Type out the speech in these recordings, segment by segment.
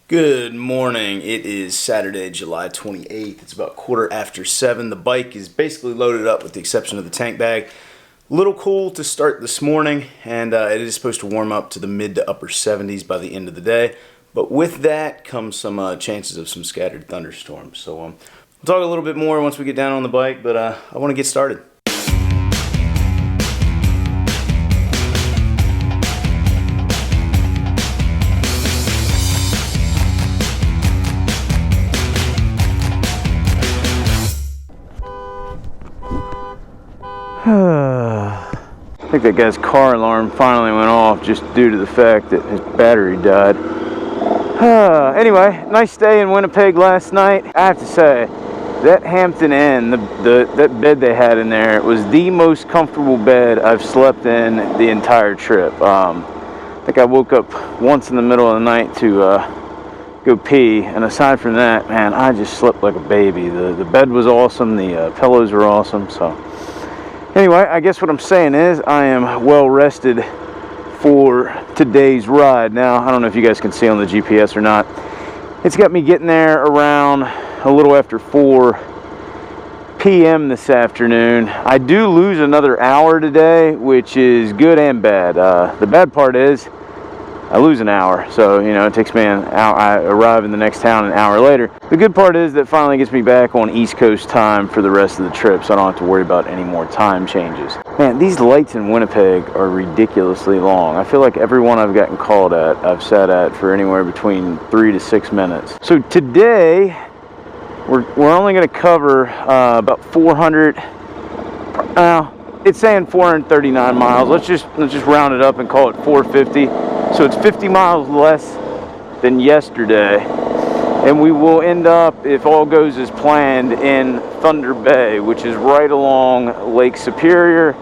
Good morning. It is Saturday, July 28th. It's about 7:15. The bike is basically loaded up with the exception of the tank bag. Little cool to start this morning, and it is supposed to warm up to the mid to upper 70s by the end of the day. But with that comes some chances of some scattered thunderstorms. So we'll talk a little bit more once we get down on the bike, but I want to get started. I think that guy's car alarm finally went off just due to the fact that his battery died. Anyway, nice day in Winnipeg last night. I have to say, that Hampton Inn, that bed they had in there, was the most comfortable bed I've slept in the entire trip. I think I woke up once in the middle of the night to go pee, and aside from that, man, I just slept like a baby. The bed was awesome, the pillows were awesome, so... Anyway, I guess what I'm saying is I am well rested for today's ride. Now, I don't know if you guys can see on the GPS or not. It's got me getting there around a little after 4 p.m. this afternoon. I do lose another hour today, which is good and bad. The bad part is I lose an hour, so it takes me an hour. I arrive in the next town an hour later. The good part is that finally gets me back on East Coast time for the rest of the trip, so I don't have to worry about any more time changes. Man, these lights in Winnipeg are ridiculously long. I feel like every one I've gotten called at, I've sat at for anywhere between 3 to 6 minutes. So today, we're only going to cover about 400. It's saying 439 miles. Let's just round it up and call it 450. So it's 50 miles less than yesterday, and we will end up, if all goes as planned, in Thunder Bay, which is right along Lake Superior,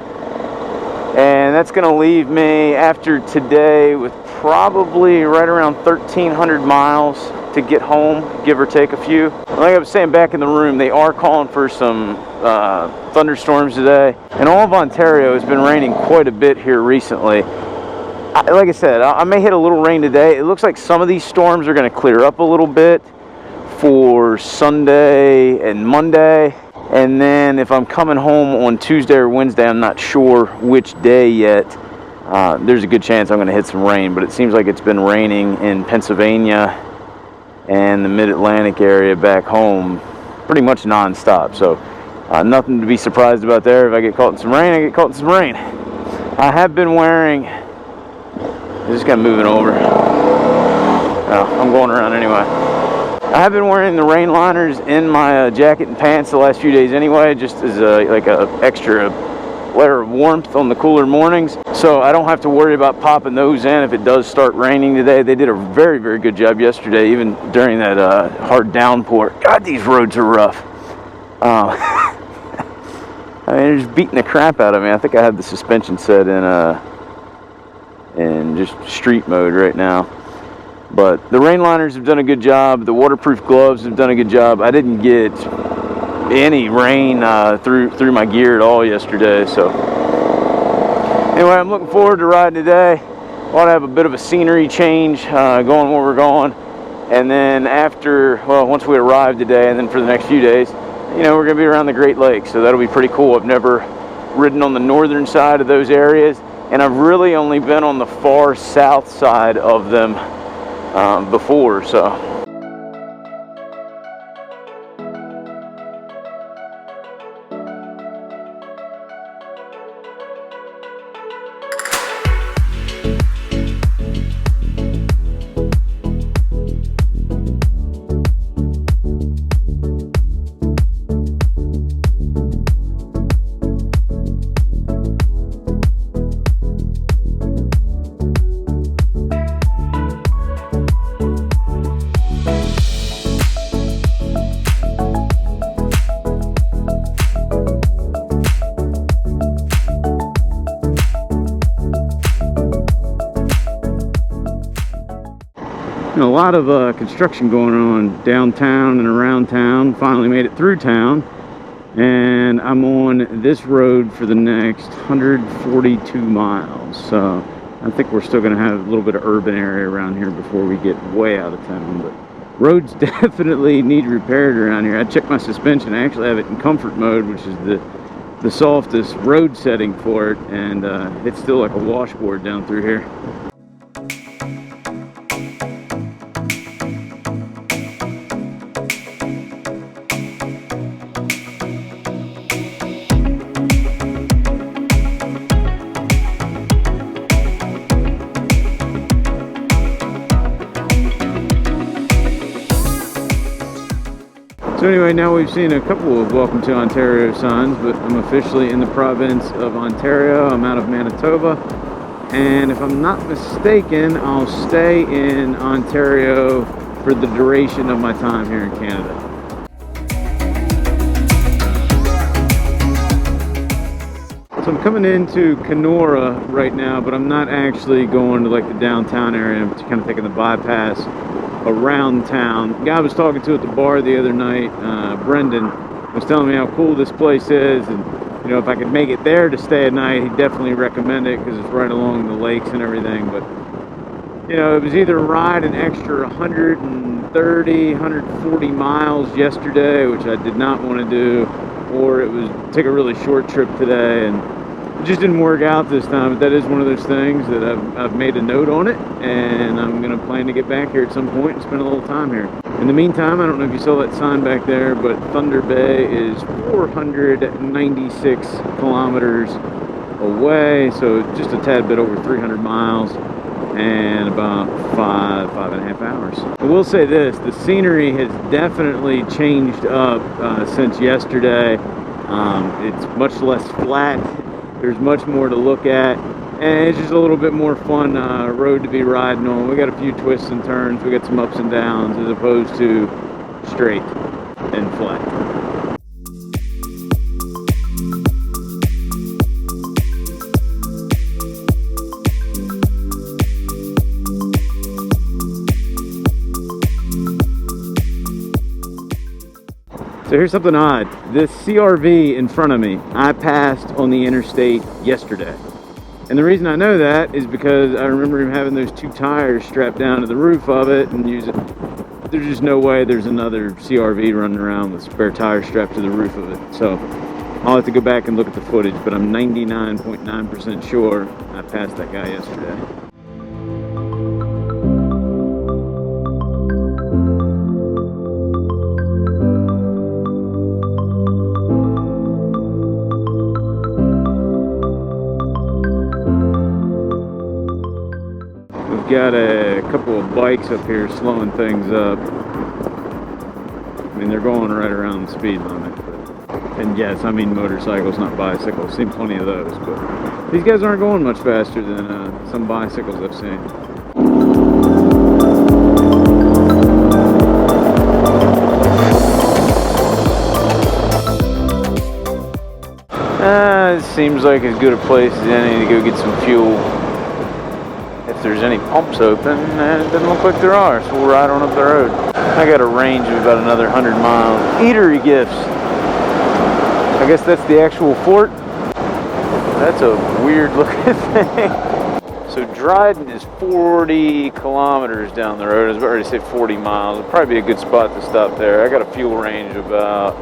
and that's going to leave me after today with probably right around 1,300 miles to get home, give or take a few. Like I was saying back in the room, they are calling for some thunderstorms today, and all of Ontario has been raining quite a bit here recently. Like I said, I may hit a little rain today. It looks like some of these storms are going to clear up a little bit for Sunday and Monday. And then if I'm coming home on Tuesday or Wednesday, I'm not sure which day yet. There's a good chance I'm going to hit some rain. But it seems like it's been raining in Pennsylvania and the Mid-Atlantic area back home pretty much non-stop. So nothing to be surprised about there. If I get caught in some rain, I get caught in some rain. I have been wearing... Just kind of moving over. Oh, I'm going around anyway. I have been wearing the rain liners in my jacket and pants the last few days anyway, just as like a extra layer of warmth on the cooler mornings. So I don't have to worry about popping those in if it does start raining today. They did a very, very good job yesterday, even during that hard downpour. God, these roads are rough. I mean, they're just beating the crap out of me. I think I have the suspension set in just street mode right now. But the rain liners have done a good job. The waterproof gloves have done a good job. I didn't get any rain through my gear at all yesterday. So anyway, I'm looking forward to riding today. I want to have a bit of a scenery change going where we're going. And then once we arrive today and then for the next few days, we're going to be around the Great Lakes. So that'll be pretty cool. I've never ridden on the northern side of those areas. And I've really only been on the far south side of them before, so. A lot of construction going on downtown and around town. Finally made it through town, and I'm on this road for the next 142 miles. So I think we're still going to have a little bit of urban area around here before we get way out of town, but roads definitely need repaired around here. I checked my suspension. I actually have it in comfort mode, which is the softest road setting for it, and it's still like a washboard down through here. So anyway, now we've seen a couple of Welcome to Ontario signs, but I'm officially in the province of Ontario. I'm out of Manitoba, and if I'm not mistaken, I'll stay in Ontario for the duration of my time here in Canada. So I'm coming into Canora right now, but I'm not actually going to like the downtown area. I'm kind of taking the bypass around town. The guy I was talking to at the bar the other night, Brendan, was telling me how cool this place is, and you know, if I could make it there to stay at night, he'd definitely recommend it because it's right along the lakes and everything. But you know, it was either ride an extra 130, 140 miles yesterday, which I did not want to do, or it was take a really short trip today, and it just didn't work out this time. But that is one of those things that I've made a note on it, and I'm going to plan to get back here at some point and spend a little time here. In the meantime, I don't know if you saw that sign back there, but Thunder Bay is 496 kilometers away, so just a tad bit over 300 miles and about five and a half hours. I will say this, the scenery has definitely changed up since yesterday. It's much less flat. There's much more to look at, and it's just a little bit more fun road to be riding on. We got a few twists and turns, we got some ups and downs as opposed to straight and flat. So here's something odd. This CRV in front of me, I passed on the interstate yesterday. And the reason I know that is because I remember him having those two tires strapped down to the roof of it and use it. There's just no way there's another CRV running around with spare tires strapped to the roof of it. So I'll have to go back and look at the footage, but I'm 99.9% sure I passed that guy yesterday. Got a couple of bikes up here slowing things up. I mean, they're going right around the speed limit. And yes, I mean motorcycles, not bicycles. Seen plenty of those, but these guys aren't going much faster than some bicycles I've seen. It seems like as good a place as any to go get some fuel. If there's any pumps open, it doesn't look like there are, so we'll ride on up the road. I got a range of about another 100 miles. Eatery gifts. I guess that's the actual fort. That's a weird looking thing. So Dryden is 40 kilometers down the road. I was ready to say 40 miles. It'd probably be a good spot to stop there. I got a fuel range of about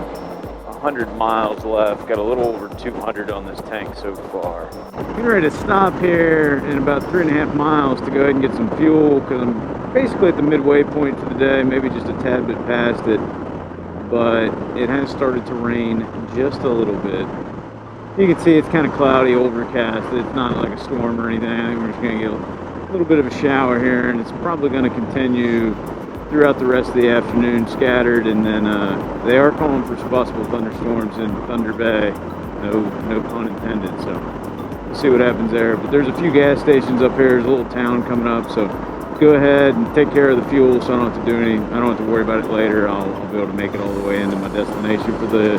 100 miles left. Got a little over 200 on this tank so far. Getting ready to stop here in about 3.5 miles to go ahead and get some fuel because I'm basically at the midway point for the day, maybe just a tad bit past it, but it has started to rain just a little bit. You can see it's kind of cloudy, overcast. It's not like a storm or anything. I think we're just going to get a little bit of a shower here, and it's probably going to continue throughout the rest of the afternoon, scattered, and then they are calling for possible thunderstorms in Thunder Bay. No pun intended. So we'll see what happens there. But there's a few gas stations up here. There's a little town coming up. So go ahead and take care of the fuel, so I don't have to do any. I don't have to worry about it later. I'll be able to make it all the way into my destination for the.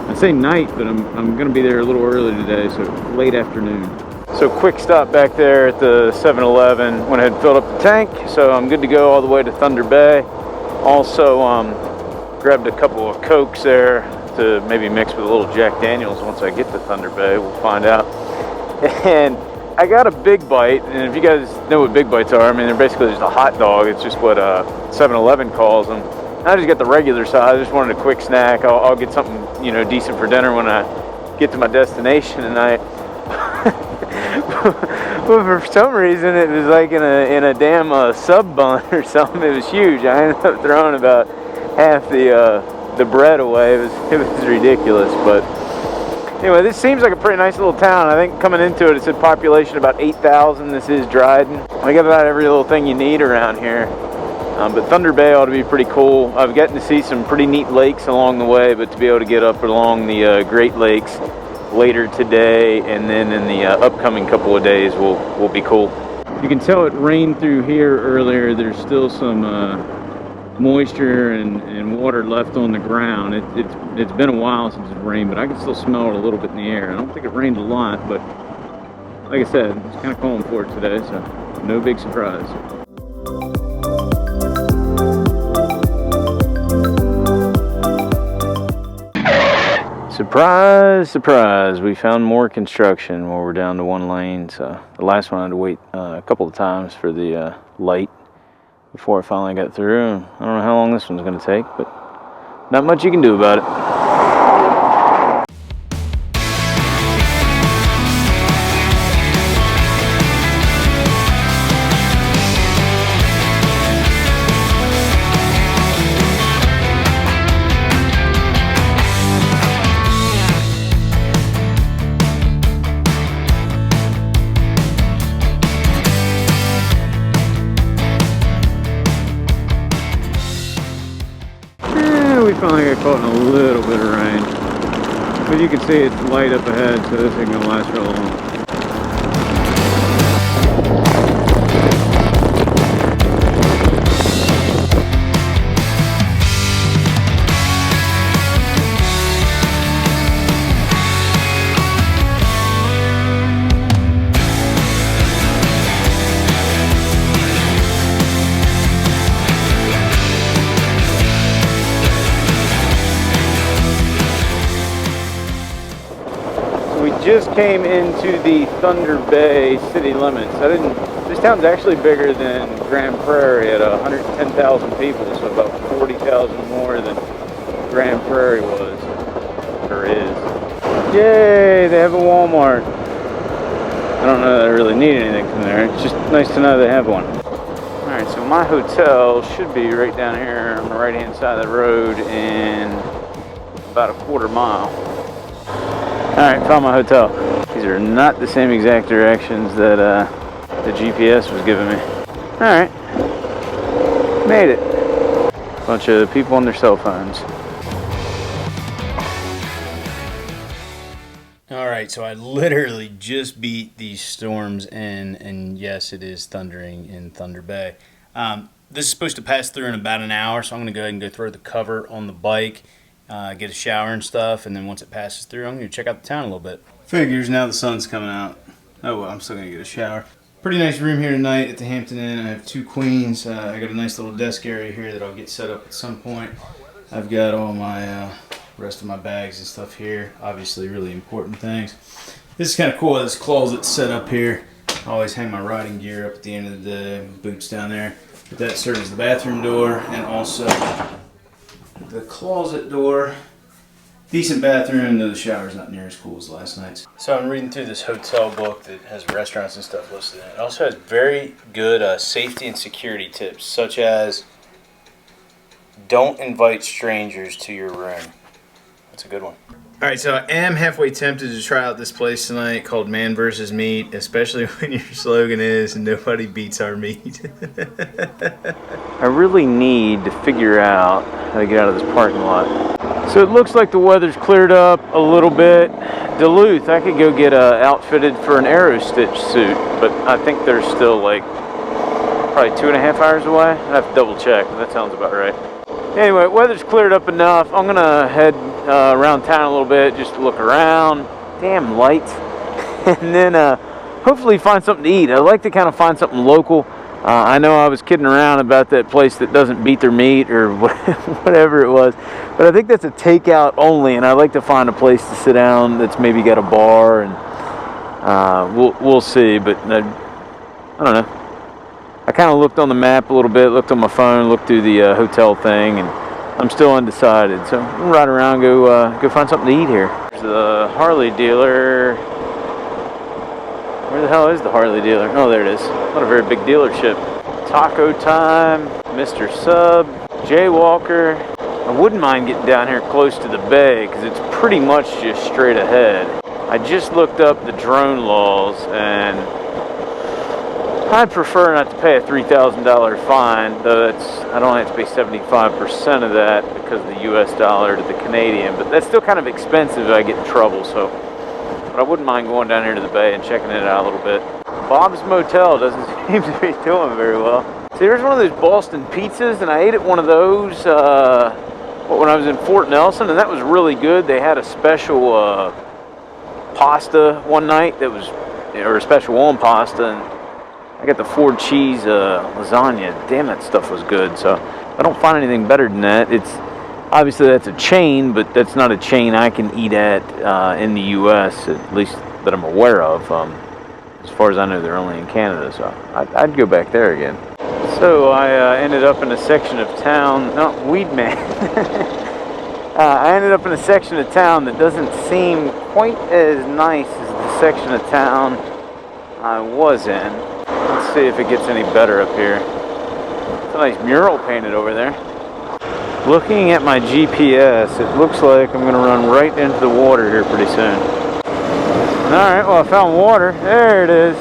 I say night, but I'm going to be there a little early today, so late afternoon. So quick stop back there at the 7-Eleven. Went ahead and filled up the tank, so I'm good to go all the way to Thunder Bay. Also grabbed a couple of Cokes there to maybe mix with a little Jack Daniels once I get to Thunder Bay. We'll find out. And I got a Big Bite, and if you guys know what Big Bites are, I mean, they're basically just a hot dog. It's just what 7-Eleven calls them. I just got the regular size. I just wanted a quick snack. I'll get something, you know, decent for dinner when I get to my destination tonight. But for some reason, it was like in a damn sub bun or something. It was huge. I ended up throwing about half the bread away. It was ridiculous, but. Anyway, this seems like a pretty nice little town. I think coming into it, it said population about 8,000. This is Dryden. We got about every little thing you need around here. But Thunder Bay ought to be pretty cool. I've gotten to see some pretty neat lakes along the way, but to be able to get up along the Great Lakes later today and then in the upcoming couple of days will be cool. You can tell it rained through here earlier. There's still some moisture and water left on the ground. It's been a while since it's rained, but I can still smell it a little bit in the air. I don't think it rained a lot, but like I said, it's kind of calling for it today, so no big surprise. Surprise, surprise, we found more construction where we're down to one lane. So the last one I had to wait a couple of times for the light before I finally got through. I don't know how long this one's going to take, but not much you can do about it. We finally got caught in a little bit of rain, but you can see it's light up ahead, so this ain't gonna last real long. Just came into the Thunder Bay city limits. This town's actually bigger than Grand Prairie at 110,000 people, so about 40,000 more than Grand Prairie was, or is. Yay, they have a Walmart. I don't know that I really need anything from there. It's just nice to know they have one. Alright, so my hotel should be right down here on the right hand side of the road in about a quarter mile. Alright, found my hotel. These are not the same exact directions that the GPS was giving me. Alright, made it. Bunch of people on their cell phones. Alright, so I literally just beat these storms in, and yes, it is thundering in Thunder Bay. This is supposed to pass through in about an hour, so I'm going to go ahead and go throw the cover on the bike. Get a shower and stuff, and then once it passes through, I'm going to check out the town a little bit. Figures, now the sun's coming out. Oh well, I'm still going to get a shower. Pretty nice room here tonight at the Hampton Inn. I have 2 queens. I got a nice little desk area here that I'll get set up at some point. I've got all my rest of my bags and stuff here. Obviously really important things. This is kind of cool, this closet set up here. I always hang my riding gear up at the end of the day, boots down there. But that serves as the bathroom door and also the closet door. Decent bathroom, though the shower's not near as cool as last night's. So I'm reading through this hotel book that has restaurants and stuff listed in it. It also has very good safety and security tips, such as don't invite strangers to your room. That's a good one. Alright, so I am halfway tempted to try out this place tonight called Man vs. Meat, especially when your slogan is nobody beats our meat. I really need to figure out how to get out of this parking lot. So it looks like the weather's cleared up a little bit. Duluth, I could go get outfitted for an Aero Stitch suit, but I think they're still like probably 2.5 hours away. I have to double check, but that sounds about right. Anyway, weather's cleared up enough. I'm gonna head around town a little bit, just to look around. Damn lights. And then hopefully find something to eat. I like to kind of find something local. I know I was kidding around about that place that doesn't beat their meat or whatever it was, but I think that's a takeout only, and I like to find a place to sit down that's maybe got a bar and We'll see, but I don't know. I kind of looked on the map a little bit, looked on my phone, looked through the hotel thing, and I'm still undecided. So we'll ride around, go find something to eat here. There's the Harley dealer. Where the hell is the Harley dealer? Oh, there it is. Not a very big dealership. Taco Time, Mr. Sub, Jaywalker. I wouldn't mind getting down here close to the bay because it's pretty much just straight ahead. I just looked up the drone laws, and I'd prefer not to pay a $3,000 fine, though I'd only have to pay 75% of that because of the US dollar to the Canadian, but that's still kind of expensive if I get in trouble, so. But I wouldn't mind going down here to the bay and checking it out a little bit. Bob's Motel doesn't seem to be doing very well. See, there's one of those Boston pizzas, and I ate at one of those when I was in Fort Nelson, and that was really good. They had a special pasta one night that was, or a special on pasta, and I got the 4 cheese lasagna. Damn, that stuff was good. So I don't find anything better than that. It's obviously that's a chain, but that's not a chain I can eat at in the U.S. at least that I'm aware of. As far as I know, they're only in Canada, so I'd go back there again. So I ended up in a section of town. No, Weed Man. I ended up in a section of town that doesn't seem quite as nice as the section of town I was in. Let's see if it gets any better up here. It's a nice mural painted over there. Looking at my GPS, it looks like I'm going to run right into the water here pretty soon. Alright, well, I found water. There it is.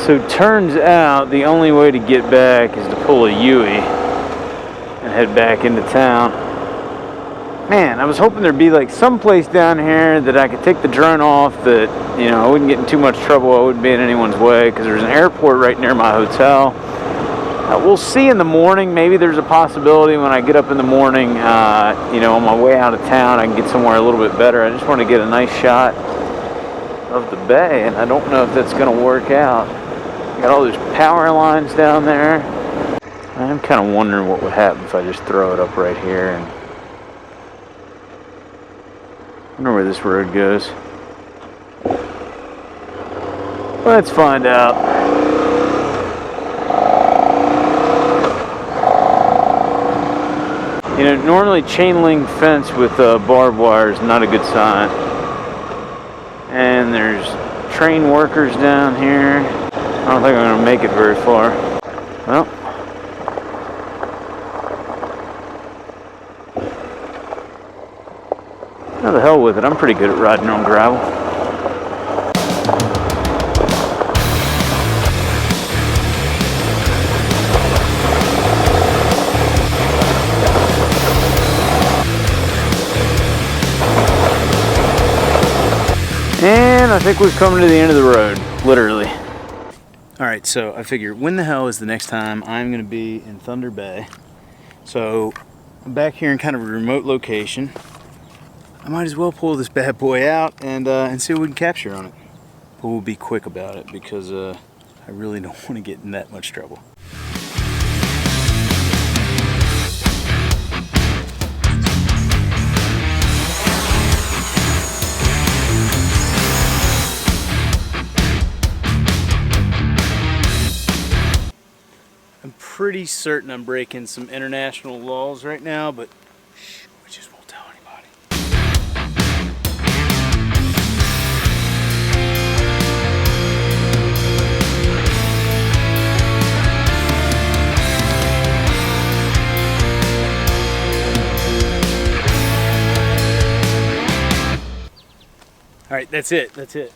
So turns out the only way to get back is to pull a Yui and head back into town. Man, I was hoping there'd be like some place down here that I could take the drone off that, you know, I wouldn't get in too much trouble, I wouldn't be in anyone's way, because there's an airport right near my hotel. We'll see in the morning. Maybe there's a possibility when I get up in the morning, you know, on my way out of town, I can get somewhere a little bit better. I just want to get a nice shot of the bay, and I don't know if that's going to work out. Got all those power lines down there. I'm kind of wondering what would happen if I just throw it up right here. And I wonder where this road goes. Let's find out. You know, normally chain link fence with barbed wire is not a good sign. And there's train workers down here. I don't think I'm going to make it very far. Well, how the hell with it? I'm pretty good at riding on gravel. And I think we've come to the end of the road, literally. Alright, so I figured, when the hell is the next time I'm going to be in Thunder Bay? So, I'm back here in kind of a remote location. I might as well pull this bad boy out and see what we can capture on it. But we'll be quick about it because I really don't want to get in that much trouble. Pretty certain I'm breaking some international laws right now, but shh, we just won't tell anybody. All right, that's it. That's it.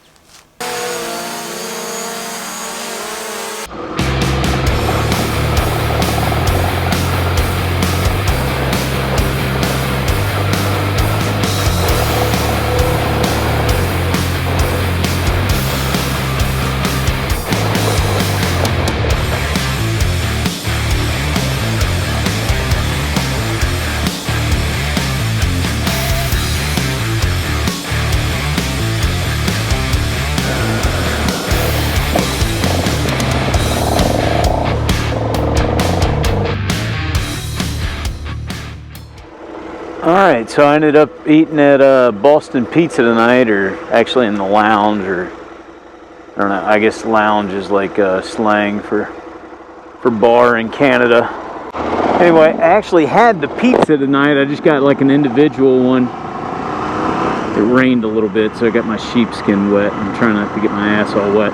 Alright, so I ended up eating at Boston Pizza tonight, or actually in the lounge, or I don't know, I guess lounge is like slang for bar in Canada. Anyway, I actually had the pizza tonight. I just got like an individual one. It rained a little bit, so I got my sheepskin wet. I'm trying not to get my ass all wet.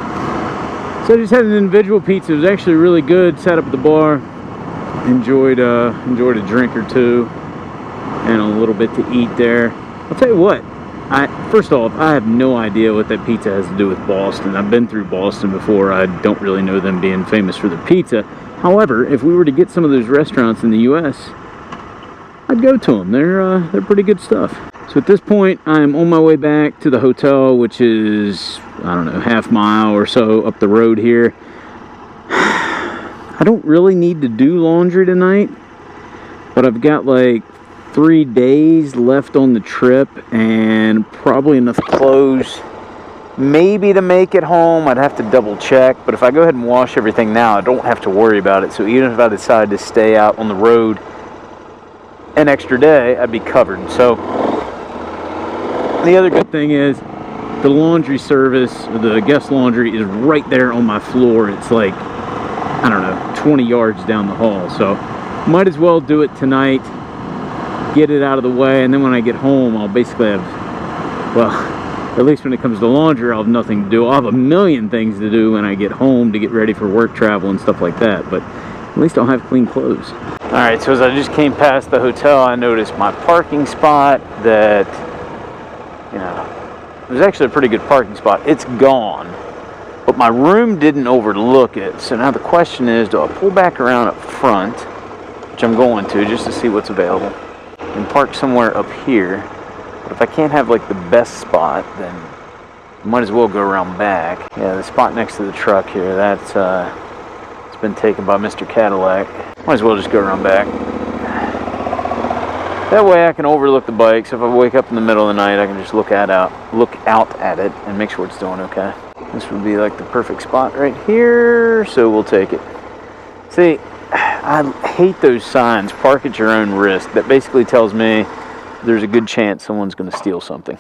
So I just had an individual pizza. It was actually really good. Sat up at the bar, enjoyed a drink or two, and a little bit to eat there. I'll tell you what, first off, I have no idea what that pizza has to do with Boston. I've been through Boston before. I don't really know them being famous for their pizza. However, if we were to get some of those restaurants in the U.S., I'd go to them. They're pretty good stuff. So at this point, I'm on my way back to the hotel, which is, I don't know, half mile or so up the road here. I don't really need to do laundry tonight, but I've got like 3 days left on the trip and probably enough clothes maybe to make it home. I'd have to double check, but if I go ahead and wash everything now, I don't have to worry about it. So even if I decide to stay out on the road an extra day, I'd be covered. So the other good thing is the laundry service, the guest laundry, is right there on my floor. It's like, I don't know, 20 yards down the hall. So might as well do it tonight, get it out of the way, and then when I get home, I'll basically have, well, at least when it comes to laundry, I'll have nothing to do. I'll have a million things to do when I get home to get ready for work travel and stuff like that, but at least I'll have clean clothes. Alright, so as I just came past the hotel, I noticed my parking spot that, you know, it was actually a pretty good parking spot. It's gone, but my room didn't overlook it. So now the question is, do I pull back around up front, which I'm going to, just to see what's available, and park somewhere up here? But if I can't have like the best spot, then I might as well go around back. Yeah, the spot next to the truck here, that's it's been taken by Mr. Cadillac. Might as well just go around back. That way I can overlook the bike, so if I wake up in the middle of the night, I can just look out at it and make sure it's doing okay. This would be like the perfect spot right here, so we'll take it. See, I hate those signs, park at your own risk. That basically tells me there's a good chance someone's going to steal something.